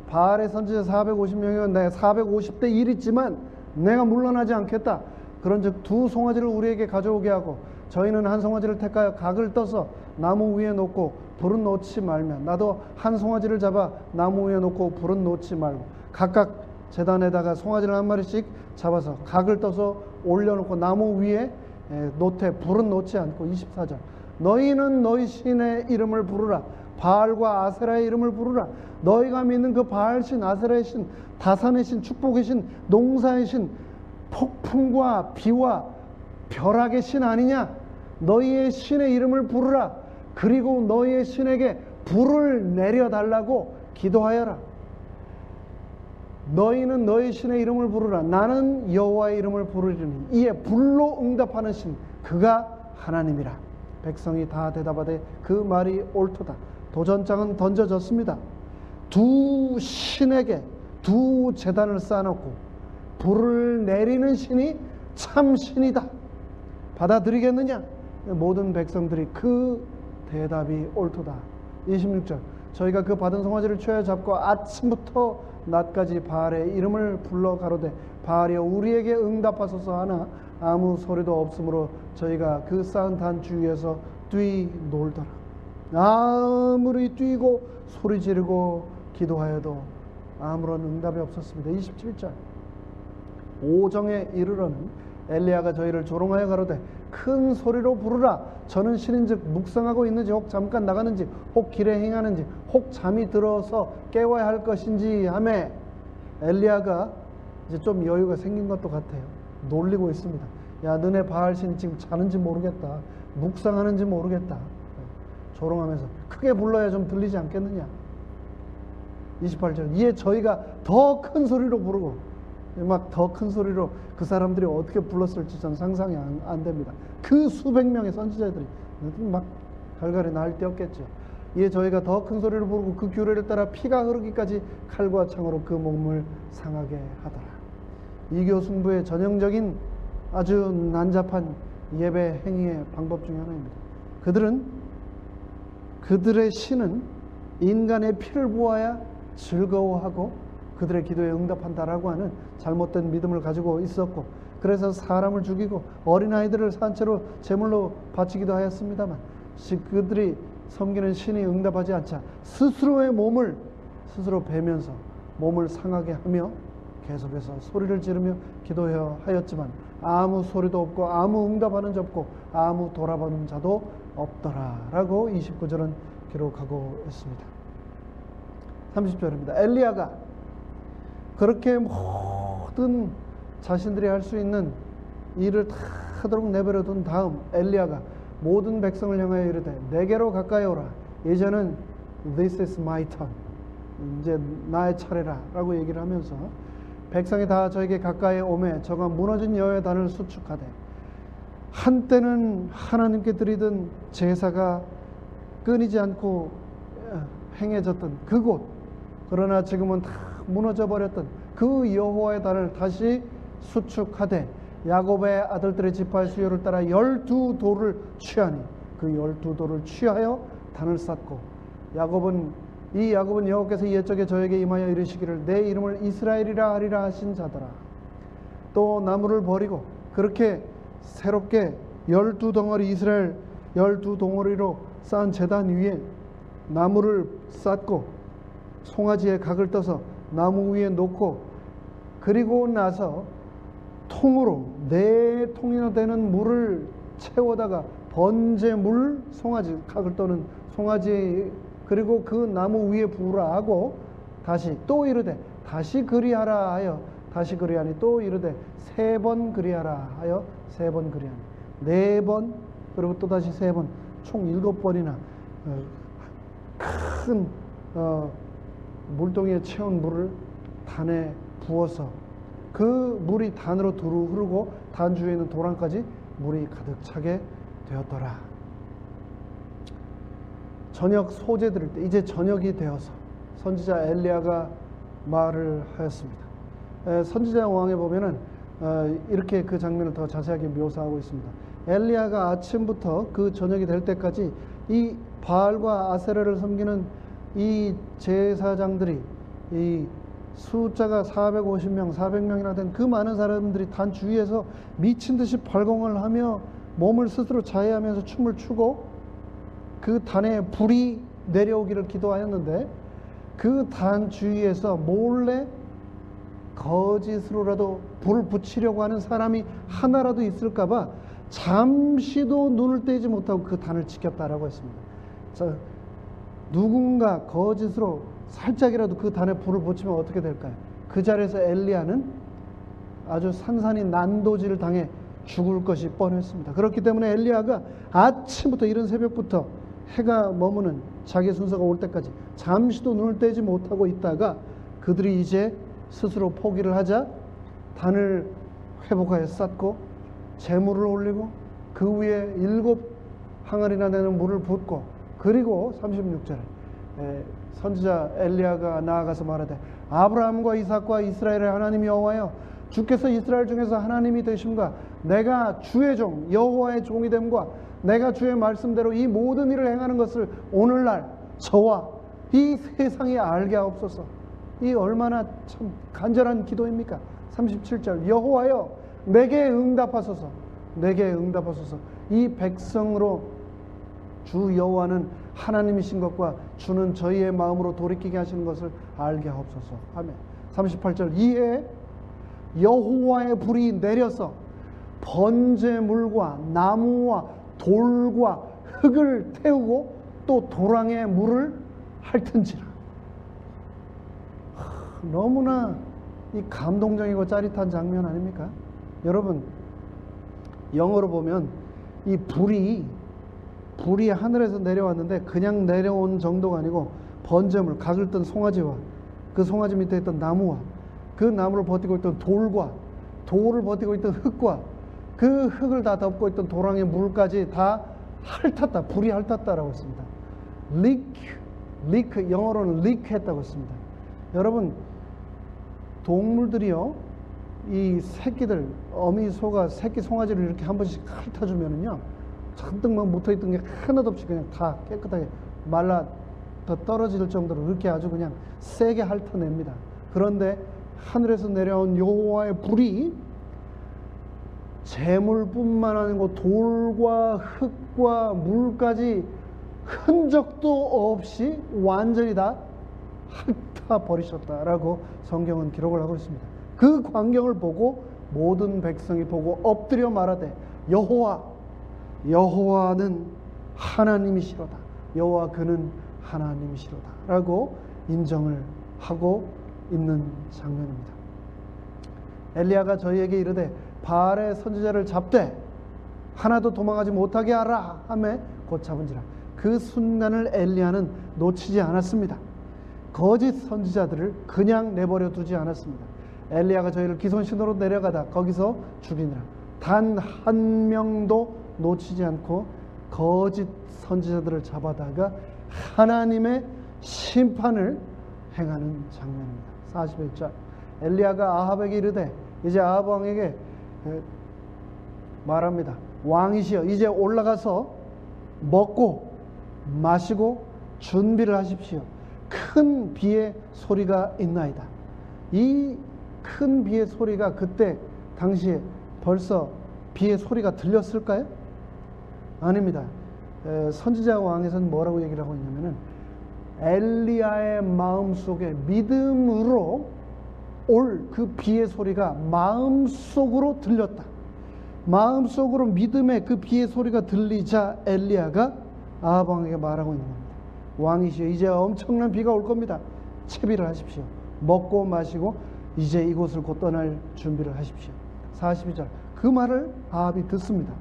Speaker 1: 바알의 선지자 450명이면 내가 450대 1 있지만 내가 물러나지 않겠다. 그런즉 두 송아지를 우리에게 가져오게 하고 저희는 한 송아지를 택하여 각을 떠서 나무 위에 놓고 불은 놓지 말면 나도 한 송아지를 잡아 나무 위에 놓고 불은 놓지 말고 각각 제단에다가 송아지를 한 마리씩 잡아서 각을 떠서 올려놓고 나무 위에 놓되 불은 놓지 않고. 24절, 너희는 너희 신의 이름을 부르라. 바알과 아세라의 이름을 부르라. 너희가 믿는 그 바알 신, 아세라의 신, 다산의 신, 축복의 신, 농사의 신, 폭풍과 비와 벼락의 신 아니냐? 너희의 신의 이름을 부르라. 그리고 너희의 신에게 불을 내려달라고 기도하여라. 너희는 너희 신의 이름을 부르라. 나는 여호와의 이름을 부르리니 이에 불로 응답하는 신, 그가 하나님이라. 백성이 다 대답하되 그 말이 옳도다. 도전장은 던져졌습니다. 두 신에게 두 제단을 쌓아놓고 불을 내리는 신이 참 신이다. 받아들이겠느냐? 모든 백성들이 그 대답이 옳도다. 26절 저희가 그 받은 송아지를 취하여 잡고 아침부터 낮까지 바알의 이름을 불러 가로되 바알이여 우리에게 응답하소서 하나 아무 소리도 없으므로 저희가 그 쌓은 단 주위에서 뛰놀더라. 아무리 뛰고 소리 지르고 기도하여도 아무런 응답이 없었습니다. 27절 오정에 이르러는 엘리야가 저희를 조롱하여 가로되 큰 소리로 부르라. 저는 신인즉 묵상하고 있는지 혹 잠깐 나가는지 혹 길에 행하는지 혹 잠이 들어서 깨워야 할 것인지 하매 엘리야가 이제 좀 여유가 생긴 것도 같아요. 놀리고 있습니다. 야 너네 바알신 지금 자는지 모르겠다. 묵상하는지 모르겠다. 조롱하면서 크게 불러야 좀 들리지 않겠느냐. 28절 이에 저희가 더 큰 소리로 부르고 막 더 큰 소리로 그 사람들이 어떻게 불렀을지 저는 상상이 안 됩니다. 그 수백 명의 선지자들이 막 갈갈이 날뛰었겠죠. 이에 저희가 더 큰 소리로 부르고 그 규례를 따라 피가 흐르기까지 칼과 창으로 그 몸을 상하게 하더라. 이교 승부의 전형적인 아주 난잡한 예배 행위의 방법 중에 하나입니다. 그들의 신은 인간의 피를 보아야 즐거워하고 그들의 기도에 응답한다라고 하는 잘못된 믿음을 가지고 있었고 그래서 사람을 죽이고 어린아이들을 산채로 제물로 바치기도 하였습니다만 그들이 섬기는 신이 응답하지 않자 스스로의 몸을 스스로 베면서 몸을 상하게 하며 계속해서 소리를 지르며 기도해야 하였지만 아무 소리도 없고 아무 응답하는 자 없고 아무 돌아보는 자도 없더라 라고 29절은 기록하고 있습니다. 30절입니다. 엘리야가 그렇게 모든 자신들이 할 수 있는 일을 다 하도록 내버려 둔 다음 엘리야가 모든 백성을 향하여 이르되 내게로 가까이 오라. 이제는 This is my turn. 이제 나의 차례라 라고 얘기를 하면서 백성이 다 저에게 가까이 오매 저가 무너진 여호와의 단을 수축하되 한때는 하나님께 드리던 제사가 끊이지 않고 행해졌던 그곳 그러나 지금은 다 무너져 버렸던 그 여호와의 단을 다시 수축하되 야곱의 아들들의 지파의 수요를 따라 12돌을 취하니 그 12돌을 취하여 단을 쌓고 야곱은 여호와께서 옛적에 저에게 임하여 이르시기를 내 이름을 이스라엘이라 하리라 하신 자더라. 또 나무를 버리고 그렇게 새롭게 12덩어리 이스라엘 12덩어리로 쌓은 제단 위에 나무를 쌓고 송아지에 각을 떠서 나무 위에 놓고 그리고 나서 통으로 4통이나 되는 물을 채워다가 번제물 송아지 각을 떠는 송아지 그리고 그 나무 위에 부으라 하고 다시 또 이르되 다시 그리하라 하여 다시 그리하니 또 이르되 3번 그리하라 하여 3번 그리하니 4번 그리고 또 다시 3번 총 7번이나 큰 물동이에 채운 물을 단에 부어서 그 물이 단으로 두루 흐르고 단 주위에 있는 도랑까지 물이 가득 차게 되었더라. 저녁 소재 드릴 때 이제 저녁이 되어서 선지자 엘리야가 말을 하였습니다. 선지자 왕에 보면은 이렇게 그 장면을 더 자세하게 묘사하고 있습니다. 엘리야가 아침부터 그 저녁이 될 때까지 이 바알과 아세라를 섬기는 이 제사장들이 이 숫자가 450명, 400명이나 된 그 많은 사람들이 단 주위에서 미친 듯이 발공을 하며 몸을 스스로 자해하면서 춤을 추고 그 단에 불이 내려오기를 기도하였는데 그 단 주위에서 몰래 거짓으로라도 불을 붙이려고 하는 사람이 하나라도 있을까봐 잠시도 눈을 떼지 못하고 그 단을 지켰다라고 했습니다. 자, 누군가 거짓으로 살짝이라도 그 단에 불을 붙이면 어떻게 될까요? 그 자리에서 엘리야는 아주 산산이 난도질을 당해 죽을 것이 뻔했습니다. 그렇기 때문에 엘리야가 아침부터 이른 새벽부터 해가 머무는 자기 순서가 올 때까지 잠시도 눈을 떼지 못하고 있다가 그들이 이제 스스로 포기를 하자 단을 회복하여 쌓고 재물을 올리고 그 위에 7항아리나 되는 물을 붓고 그리고 36절에 선지자 엘리야가 나아가서 말하되 아브라함과 이삭과 이스라엘의 하나님 여호와여 주께서 이스라엘 중에서 하나님이 되심과 내가 주의 종 여호와의 종이 됨과 내가 주의 말씀대로 이 모든 일을 행하는 것을 오늘날 저와 이 세상이 알게 하옵소서. 이 얼마나 참 간절한 기도입니까? 37절 여호와여 내게 응답하소서. 내게 응답하소서. 이 백성으로 주 여호와는 하나님이신 것과 주는 저희의 마음으로 돌이키게 하시는 것을 알게 하옵소서. 아멘. 38절 이에 여호와의 불이 내려서 번제물과 나무와 돌과 흙을 태우고 또 도랑에 물을 핥은지라. 너무나 이 감동적이고 짜릿한 장면 아닙니까? 여러분 영어로 보면 이 불이 하늘에서 내려왔는데 그냥 내려온 정도가 아니고 번제물, 각을 뜬 송아지와 그 송아지 밑에 있던 나무와 그 나무를 버티고 있던 돌과 돌을 버티고 있던 흙과 그 흙을 다 덮고 있던 도랑의 물까지 다 핥았다. 불이 핥았다라고 했습니다. 리크 영어로는 리크했다고 했습니다. 여러분 동물들이요 이 새끼들 어미 소가 새끼 송아지를 이렇게 한 번씩 핥아주면은요 잔뜩만 묻어있던 게 하나도 없이 그냥 다 깨끗하게 말라 더 떨어질 정도로 그렇게 아주 그냥 세게 핥아냅니다. 그런데 하늘에서 내려온 여호와의 불이 재물뿐만 아니고 돌과 흙과 물까지 흔적도 없이 완전히 다 핥아버리셨다라고 성경은 기록을 하고 있습니다. 그 광경을 보고 모든 백성이 보고 엎드려 말하되 여호와는 하나님이시로다. 여호와 그는 하나님이시로다 라고 인정을 하고 있는 장면입니다. 엘리야가 저희에게 이르되 바알의 선지자를 잡되 하나도 도망하지 못하게 하라 하매 곧 잡은지라. 그 순간을 엘리야는 놓치지 않았습니다. 거짓 선지자들을 그냥 내버려 두지 않았습니다. 엘리야가 저희를 기손신으로 내려가다 거기서 죽이니라. 단 한 명도 놓치지 않고 거짓 선지자들을 잡아다가 하나님의 심판을 행하는 장면입니다. 41절 엘리야가 아합에게 이르되 이제 아합 왕에게 말합니다. 왕이시여 이제 올라가서 먹고 마시고 준비를 하십시오. 큰 비의 소리가 있나이다. 이 큰 비의 소리가 그때 당시에 벌써 비의 소리가 들렸을까요? 아닙니다. 선지자 왕에서는 뭐라고 얘기를 하고 있냐면은 엘리야의 마음속에 믿음으로 올 그 비의 소리가 마음속으로 들렸다. 마음속으로 믿음의 그 비의 소리가 들리자 엘리야가 아합 왕에게 말하고 있는 겁니다. 왕이시여 이제 엄청난 비가 올 겁니다. 채비를 하십시오. 먹고 마시고 이제 이곳을 곧 떠날 준비를 하십시오. 42절 그 말을 아합이 듣습니다.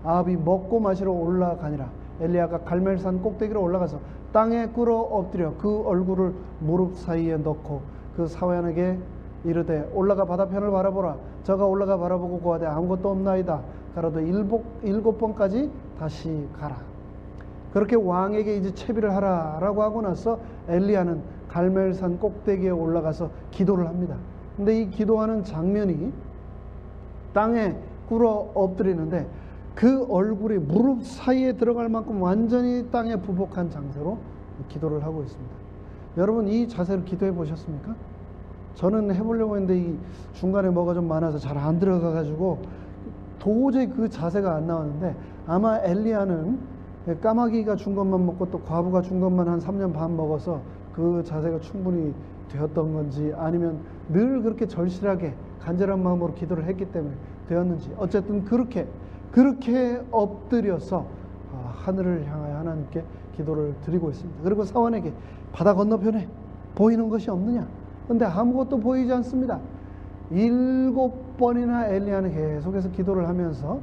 Speaker 1: 아합이 먹고 마시러 올라가니라. 엘리야가 갈멜산 꼭대기로 올라가서 땅에 꿇어 엎드려 그 얼굴을 무릎 사이에 넣고 그 사환에게 이르되 올라가 바다편을 바라보라. 저가 올라가 바라보고 고하되 아무것도 없나이다. 가로되 일곱 번까지 다시 가라. 그렇게 왕에게 이제 채비를 하라라고 하고 나서 엘리야는 갈멜산 꼭대기에 올라가서 기도를 합니다. 근데 이 기도하는 장면이 땅에 꿇어 엎드리는데 그 얼굴이 무릎 사이에 들어갈 만큼 완전히 땅에 부복한 장세로 기도를 하고 있습니다. 여러분 이 자세를 기도해 보셨습니까? 저는 해보려고 했는데 이 중간에 뭐가 좀 많아서 잘 안 들어가 가지고 도저히 그 자세가 안 나왔는데 아마 엘리야는 까마귀가 준 것만 먹고 또 과부가 준 것만 한 3년 반 먹어서 그 자세가 충분히 되었던 건지 아니면 늘 그렇게 절실하게 간절한 마음으로 기도를 했기 때문에 되었는지 어쨌든 그렇게 엎드려서 하늘을 향하여 하나님께 기도를 드리고 있습니다. 그리고 사환에게 바다 건너편에 보이는 것이 없느냐? 근데 아무것도 보이지 않습니다. 7번이나 엘리야는 계속해서 기도를 하면서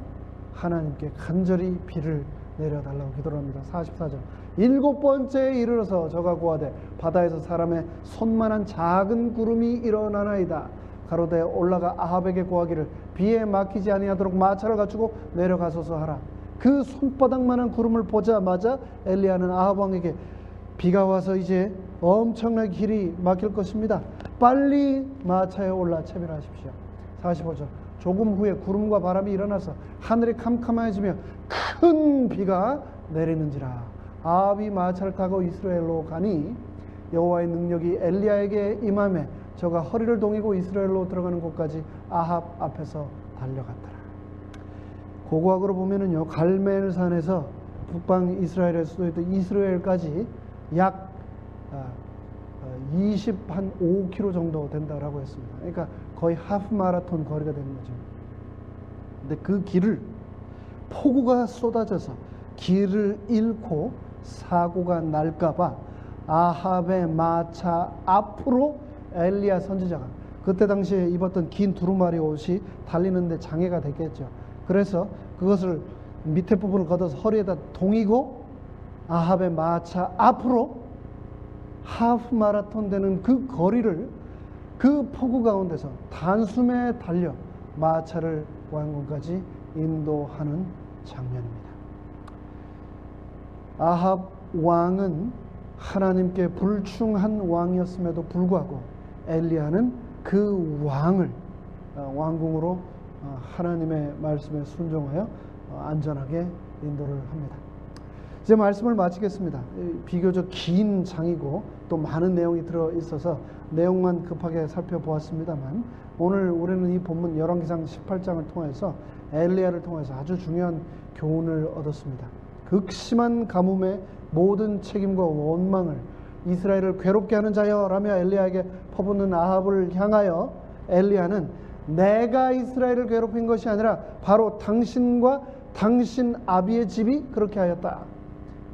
Speaker 1: 하나님께 간절히 비를 내려달라고 기도를 합니다. 44절 7번째에 이르러서 저가 고하되 바다에서 사람의 손만한 작은 구름이 일어나나이다. 가로되 올라가 아합에게 고하기를 비에 막히지 아니하도록 마차를 갖추고 내려가소서 하라. 그 손바닥만한 구름을 보자마자 엘리야는 아합 왕에게 비가 와서 이제 엄청나게 길이 막힐 것입니다. 빨리 마차에 올라 채비를 하십시오. 45절. 조금 후에 구름과 바람이 일어나서 하늘이 캄캄해지며 큰 비가 내리는지라. 아합이 마차를 타고 이스라엘로 가니 여호와의 능력이 엘리야에게 임하매 저가 허리를 동이고 이스라엘로 들어가는 곳까지 아합 앞에서 달려갔더라. 고고학으로 보면은요, 갈멜산에서 북방 이스라엘의 수도였던 이스라엘까지 약 25km 정도 된다라고 했습니다. 그러니까 거의 하프 마라톤 거리가 되는 거죠. 근데 그 길을 폭우가 쏟아져서 길을 잃고 사고가 날까봐 아합의 마차 앞으로 엘리야 선지자가, 그때 당시에 입었던 긴 두루마리 옷이 달리는데 장애가 됐겠죠. 그래서 그것을 밑에 부분을 걷어서 허리에다 동이고 아합의 마차 앞으로 하프 마라톤 되는 그 거리를 그 폭우 가운데서 단숨에 달려 마차를 왕궁까지 인도하는 장면입니다. 아합 왕은 하나님께 불충한 왕이었음에도 불구하고 엘리야는 그 왕을 왕궁으로 하나님의 말씀에 순종하여 안전하게 인도를 합니다. 이제 말씀을 마치겠습니다. 비교적 긴 장이고 또 많은 내용이 들어있어서 내용만 급하게 살펴보았습니다만, 오늘 우리는 이 본문 열왕기상 18장을 통해서 엘리야를 통해서 아주 중요한 교훈을 얻었습니다. 극심한 가뭄의 모든 책임과 원망을 이스라엘을 괴롭게 하는 자여 라며 엘리야에게 퍼붓는 아합을 향하여 엘리야는 내가 이스라엘을 괴롭힌 것이 아니라 바로 당신과 당신 아비의 집이 그렇게 하였다.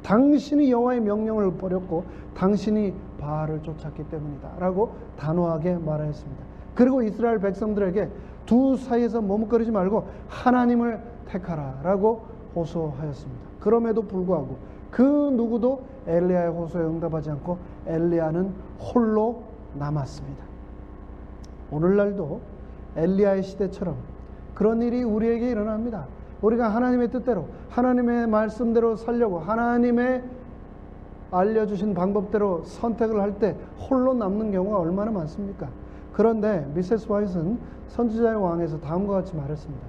Speaker 1: 당신이 여호와의 명령을 버렸고 당신이 바알을 쫓았기 때문이다 라고 단호하게 말하였습니다. 그리고 이스라엘 백성들에게 두 사이에서 머뭇거리지 말고 하나님을 택하라 라고 호소하였습니다. 그럼에도 불구하고 그 누구도 엘리야의 호소에 응답하지 않고 엘리야는 홀로 남았습니다. 오늘날도 엘리야의 시대처럼 그런 일이 우리에게 일어납니다. 우리가 하나님의 뜻대로 하나님의 말씀대로 살려고 하나님의 알려주신 방법대로 선택을 할 때 홀로 남는 경우가 얼마나 많습니까? 그런데 미세스 화이트는 선지자의 왕에서 다음과 같이 말했습니다.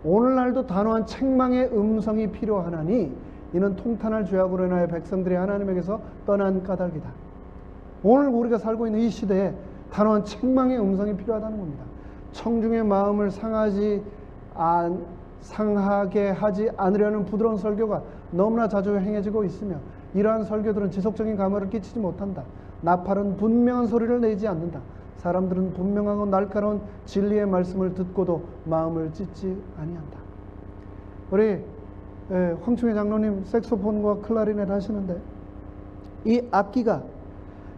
Speaker 1: 오늘날도 단호한 책망의 음성이 필요하나니 이는 통탄할 죄악으로 인하여 백성들이 하나님에게서 떠난 까닭이다. 오늘 우리가 살고 있는 이 시대에 단호한 책망의 음성이 필요하다는 겁니다. 청중의 마음을 상하게 하지 않으려는 부드러운 설교가 너무나 자주 행해지고 있으며 이러한 설교들은 지속적인 감화를 끼치지 못한다. 나팔은 분명한 소리를 내지 않는다. 사람들은 분명하고 날카로운 진리의 말씀을 듣고도 마음을 찢지 아니한다. 우리 황충희 장로님 색소폰과 클라리넷 하시는데 이 악기가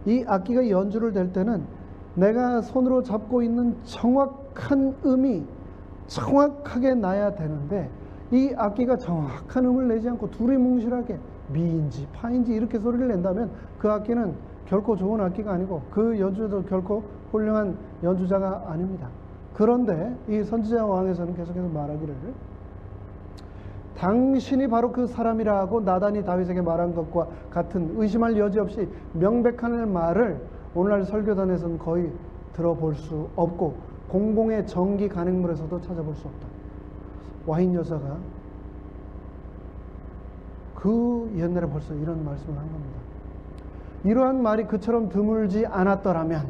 Speaker 1: 연주를 될 때는 내가 손으로 잡고 있는 정확한 음이 정확하게 나야 되는데 이 악기가 정확한 음을 내지 않고 두리뭉실하게 미인지 파인지 이렇게 소리를 낸다면 그 악기는 결코 좋은 악기가 아니고 그 연주자도 결코 훌륭한 연주자가 아닙니다. 그런데 이 선지자 왕에서는 계속해서 말하기를 당신이 바로 그 사람이라고 나단이 다윗에게 말한 것과 같은 의심할 여지 없이 명백한 말을 오늘날 설교단에서는 거의 들어볼 수 없고 공공의 정기 간행물에서도 찾아볼 수 없다. 와인 여사가 그 옛날에 벌써 이런 말씀을 한 겁니다. 이러한 말이 그처럼 드물지 않았더라면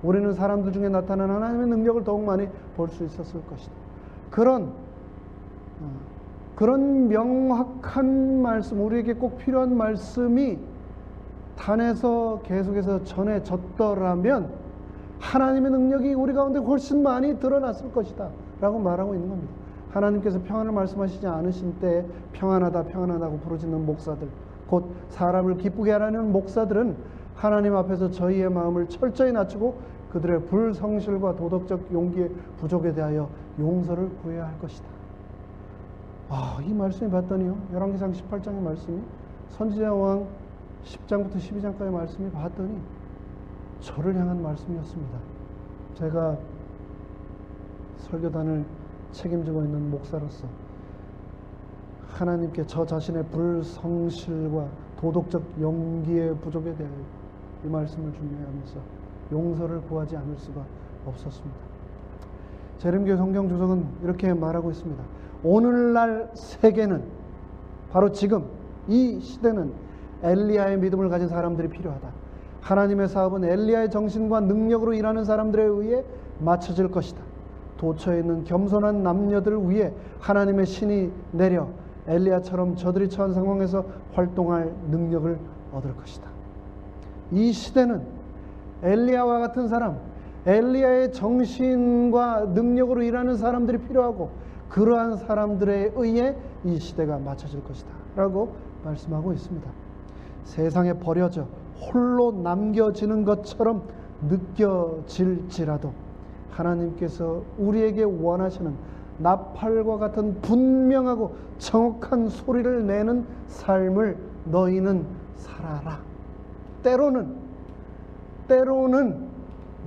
Speaker 1: 우리는 사람들 중에 나타난 하나님의 능력을 더욱 많이 볼 수 있었을 것이다. 그런 명확한 말씀, 우리에게 꼭 필요한 말씀이 단에서 계속해서 전해졌더라면 하나님의 능력이 우리 가운데 훨씬 많이 드러났을 것이다 라고 말하고 있는 겁니다. 하나님께서 평안을 말씀하시지 않으신 때에 평안하다 평안하다고 부르짖는 목사들, 곧 사람을 기쁘게 하라는 목사들은 하나님 앞에서 저희의 마음을 철저히 낮추고 그들의 불성실과 도덕적 용기의 부족에 대하여 용서를 구해야 할 것이다. 이 말씀을 봤더니요, 열왕기상 18장의 말씀이 선지자 왕 10장부터 12장까지 말씀이 봤더니 저를 향한 말씀이었습니다. 제가 설교단을 책임지고 있는 목사로서 하나님께 저 자신의 불성실과 도덕적 용기의 부족에 대하여 이 말씀을 준비하면서 용서를 구하지 않을 수가 없었습니다. 재림교회 성경 주석은 이렇게 말하고 있습니다. 오늘날 세계는 바로 지금 이 시대는 엘리야의 믿음을 가진 사람들이 필요하다. 하나님의 사업은 엘리야의 정신과 능력으로 일하는 사람들에 의해 맞춰질 것이다. 도처에 있는 겸손한 남녀들을 위해 하나님의 신이 내려 엘리야처럼 저들이 처한 상황에서 활동할 능력을 얻을 것이다. 이 시대는 엘리야와 같은 사람, 엘리야의 정신과 능력으로 일하는 사람들이 필요하고 그러한 사람들에 의해 이 시대가 맞춰질 것이다 라고 말씀하고 있습니다. 세상에 버려져 홀로 남겨지는 것처럼 느껴질지라도 하나님께서 우리에게 원하시는 나팔과 같은 분명하고 정확한 소리를 내는 삶을 너희는 살아라. 때로는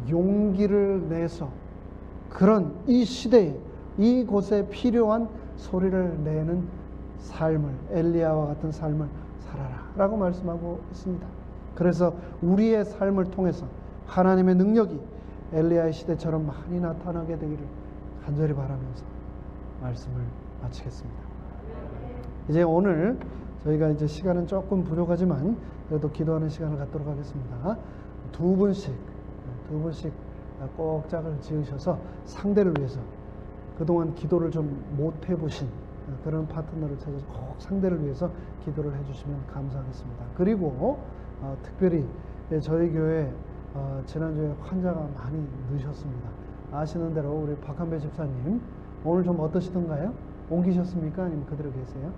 Speaker 1: 용기를 내서 그런 이 시대에 이곳에 필요한 소리를 내는 삶을, 엘리야와 같은 삶을 살아라 라고 말씀하고 있습니다. 그래서 우리의 삶을 통해서 하나님의 능력이 엘리야의 시대처럼 많이 나타나게 되기를 간절히 바라면서 말씀을 마치겠습니다. 이제 오늘 저희가 이제 시간은 조금 부족하지만 그래도 기도하는 시간을 갖도록 하겠습니다. 두 분씩 꼭 짝을 지으셔서 상대를 위해서 그동안 기도를 좀 못 해보신 그런 파트너를 찾아서 꼭 상대를 위해서 기도를 해주시면 감사하겠습니다. 그리고 특별히 저희 교회 지난주에 환자가 많이 늦으셨습니다. 아시는 대로 우리 박한배 집사님 오늘 좀 어떠시던가요? 옮기셨습니까? 아니면 그대로 계세요?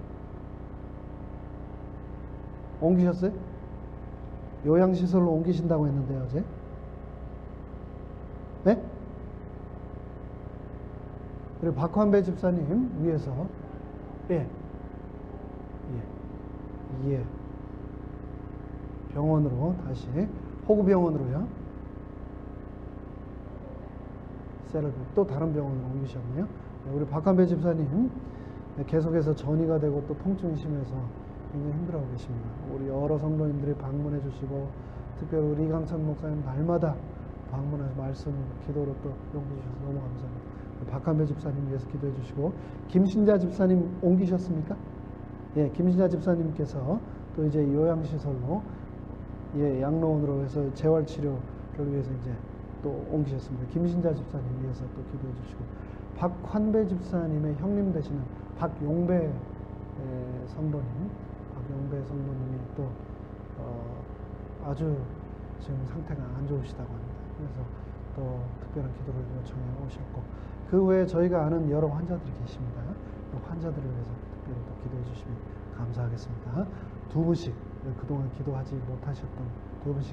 Speaker 1: 옮기셨어요? 요양시설로 옮기신다고 했는데 어제? 네? 그리고 박환배 집사님 위해서 예. 병원으로 다시 호구병원으로요. 세라피 또 다른 병원으로 옮기셨네요. 우리 박한배 집사님 계속해서 전이가 되고 또 통증이 심해서 굉장히 힘들어하고 계십니다. 우리 여러 성도님들이 방문해 주시고 특별히 우리 이강천 목사님 날마다 방문해서 말씀, 기도로 또 용기 주셔서 너무 감사합니다. 박한배 집사님 위해서 기도해 주시고 김신자 집사님 옮기셨습니까? 예, 김신자 집사님께서 또 이제 요양시설로 양로원으로 해서 재활치료를 위해서 이제 또 옮기셨습니다. 김신자 집사님 위해서 또 기도해 주시고 박환배 집사님의 형님 되시는 박용배 성도님이 또 아주 지금 상태가 안 좋으시다고 합니다. 그래서 또 특별한 기도를 요청해 오셨고 그 외에 저희가 아는 여러 환자들이 계십니다. 그 환자들을 위해서 특별히 또 기도해 주시면 감사하겠습니다. 두 분씩 그동안 기도하지 못하셨던 두 분씩